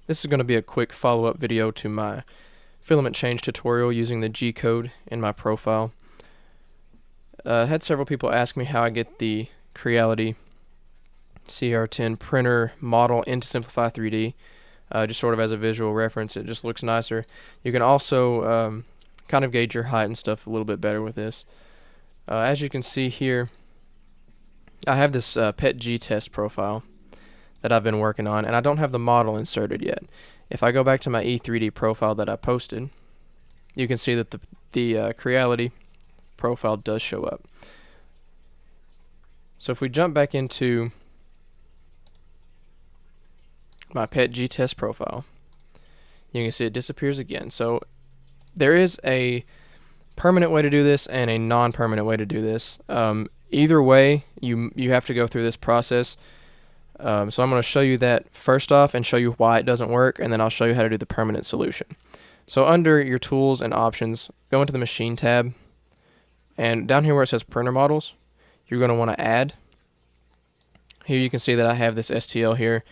This is going to be a quick follow-up video to my filament change tutorial using the G code in my profile. I had several people ask me how I get the Creality CR-10 printer model into Simplify3D, just sort of as a visual reference. It just looks nicer. You can also kind of gauge your height and stuff a little bit better with this. As you can see here, I have this PET-G test profile that I've been working on, and I don't have the model inserted yet. If I go back to my E3D profile that I posted, you can see that the Creality profile does show up. So if we jump back into my PET-G test profile, you can see it disappears again. So there is a permanent way to do this and a non-permanent way to do this. Either way, you have to go through this process. So I'm going to show you that first off and show you why it doesn't work, and then I'll show you how to do the permanent solution. So under your tools and options, go into the machine tab, and down here where it says printer models, you're going to want to add. Here you can see that I have this STL here,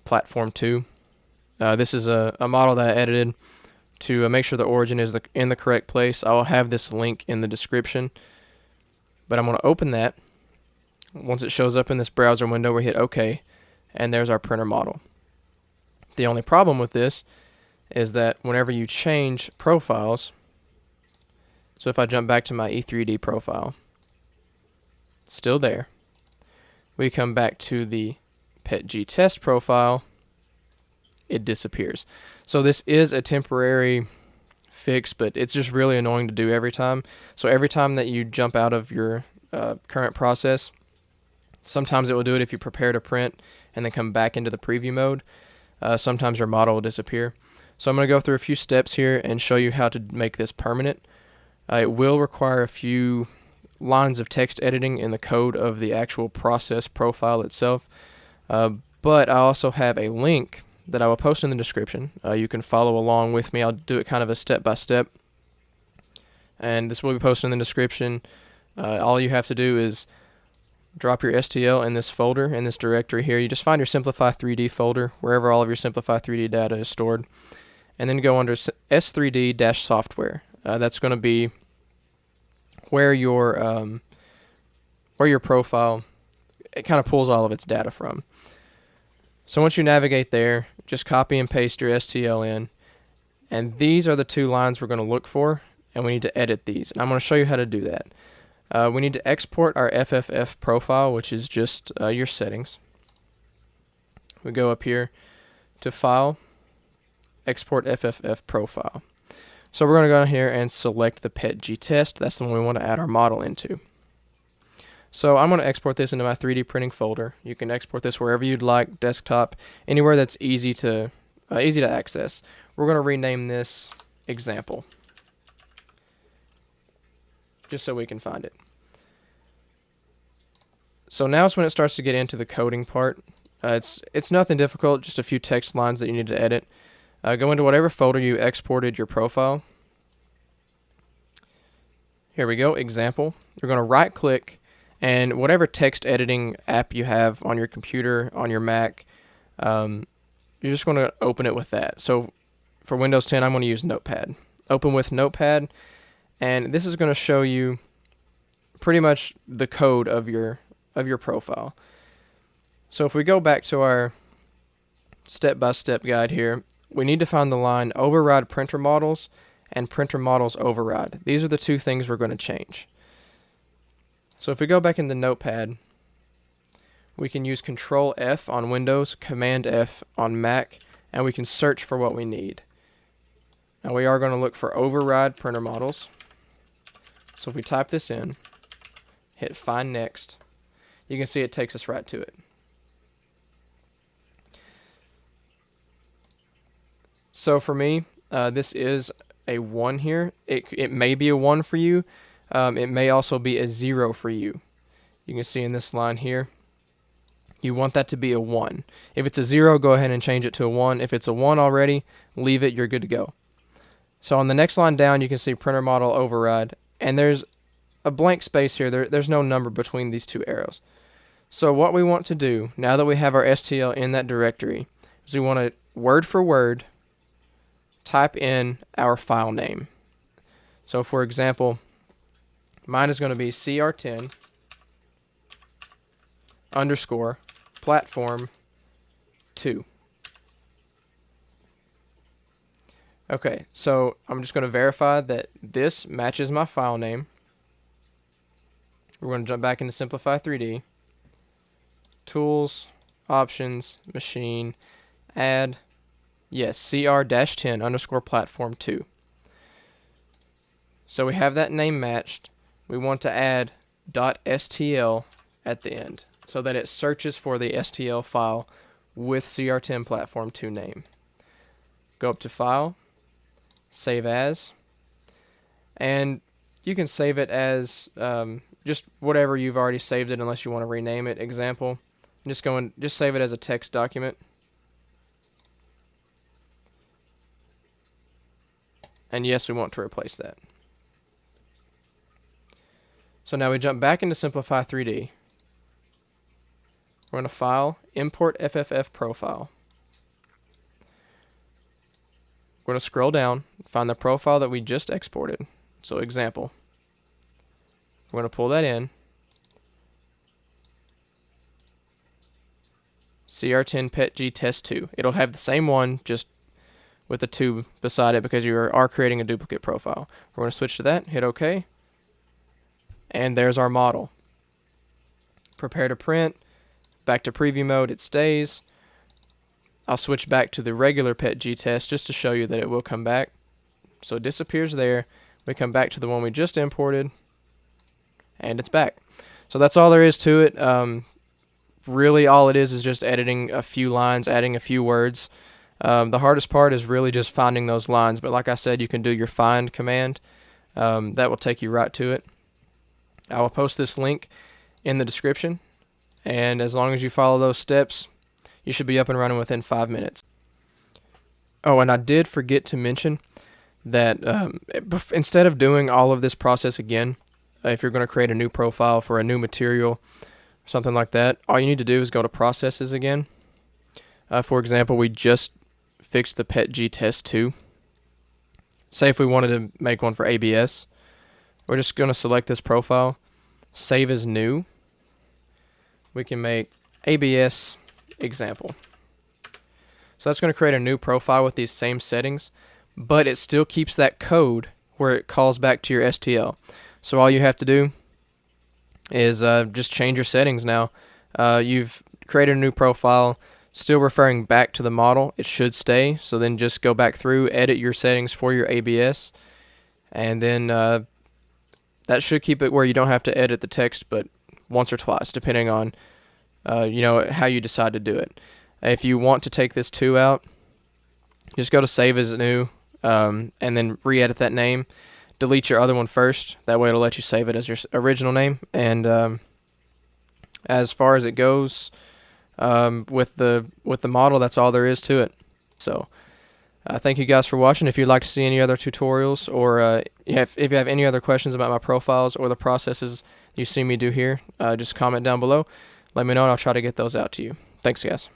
platform 2. This is a model that I edited to make sure the origin is in the correct place. I will have this link in the description, but I'm going to open that. Once it shows up in this browser window, we hit OK, and there's our printer model. The only problem with this is that whenever you change profiles, so if I jump back to my E3D profile, it's still there. We come back to the PET-G test profile, it disappears. So this is a temporary fix, but it's just really annoying to do every time. So every time that you jump out of your current process, sometimes it will do it if you prepare to print and then come back into the preview mode. Sometimes your model will disappear. So I'm going to go through a few steps here and show you how to make this permanent. It will require a few lines of text editing in the code of the actual process profile itself. But I also have a link that I will post in the description. You can follow along with me. I'll do it kind of a step-by-step. And this will be posted in the description. All you have to do is drop your STL in this folder, in this directory here. You just find your Simplify3D folder, wherever all of your Simplify3D data is stored. And then go under S3D-software. That's going to be where your profile, it kind of pulls all of its data from. So once you navigate there, just copy and paste your STL in. And these are the two lines we're going to look for, and we need to edit these. And I'm going to show you how to do that. We need to export our Ffff profile, which is just your settings. We go up here to File, Export Ffff Profile. So we're going to go here and select the PET-G test. That's the one we want to add our model into. So I'm going to export this into my 3D printing folder. You can export this wherever you'd like, desktop, anywhere that's easy to access. We're going to rename this Example, just so we can find it. So now is when it starts to get into the coding part. It's nothing difficult, just a few text lines that you need to edit. Go into whatever folder you exported your profile. Here we go, Example. You're going to right click, and whatever text editing app you have on your computer, on your Mac, you're just going to open it with that. So for Windows 10, I'm going to use Notepad. Open with Notepad, and this is going to show you pretty much the code of your profile. So if we go back to our step-by-step guide here, we need to find the line Override Printer Models and Printer Models Override. These are the two things we're going to change. So if we go back into Notepad, we can use Control F on Windows, Command F on Mac, and we can search for what we need. Now we are going to look for Override Printer Models. So if we type this in, hit Find Next, you can see it takes us right to it. So for me, this is a 1 here. It may be a 1 for you. It may also be a 0 for you. You can see in this line here, you want that to be a 1. If it's a 0, go ahead and change it to a 1. If it's a 1 already, leave it, you're good to go. So on the next line down, you can see Printer Model Override, and there's a blank space here. There's no number between these two arrows. So what we want to do, now that we have our STL in that directory, is we want to word for word, type in our file name. So for example, mine is going to be CR10 underscore platform 2. Okay, so I'm just going to verify that this matches my file name. We're going to jump back into Simplify3D. Tools, options, machine, add, yes, CR-10 underscore platform 2. So we have that name matched. We want to add .stl at the end so that it searches for the STL file with CR10 platform 2 name. Go up to File, Save As, and you can save it as just whatever you've already saved it unless you want to rename it. Example, just save it as a text document. And yes, we want to replace that. So now we jump back into Simplify3D. We're going to File, Import Ffff Profile. We're going to scroll down, find the profile that we just exported. So example. We're going to pull that in. CR10 PETG Test 2. It'll have the same one, just with the 2 beside it because you are creating a duplicate profile. We're going to switch to that, hit OK. And there's our model. Prepare to print. Back to preview mode, it stays. I'll switch back to the regular PETG test just to show you that it will come back. So it disappears there. We come back to the one we just imported, and it's back. So that's all there is to it. Really all it is just editing a few lines, adding a few words. The hardest part is really just finding those lines, but like I said, you can do your find command. That will take you right to it. I will post this link in the description, and as long as you follow those steps, you should be up and running within 5 minutes. Oh, and I did forget to mention that instead of doing all of this process again, if you're going to create a new profile for a new material, something like that, all you need to do is go to Processes again. For example, we just fixed the PETG Test 2. Say if we wanted to make one for ABS, we're just going to select this profile, Save as New. We can make ABS example. So that's going to create a new profile with these same settings, but it still keeps that code where it calls back to your STL. So all you have to do is just change your settings now. You've created a new profile, still referring back to the model. It should stay, so then just go back through, edit your settings for your ABS, and then that should keep it where you don't have to edit the text but once or twice, depending on how you decide to do it. If you want to take this 2 out, just go to Save as New, and then re-edit that name. Delete your other one first. That way it'll let you save it as your original name. And as far as it goes, with the model, that's all there is to it. So thank you guys for watching. If you'd like to see any other tutorials, or if you have any other questions about my profiles or the processes you see me do here, just comment down below. Let me know and I'll try to get those out to you. Thanks, guys.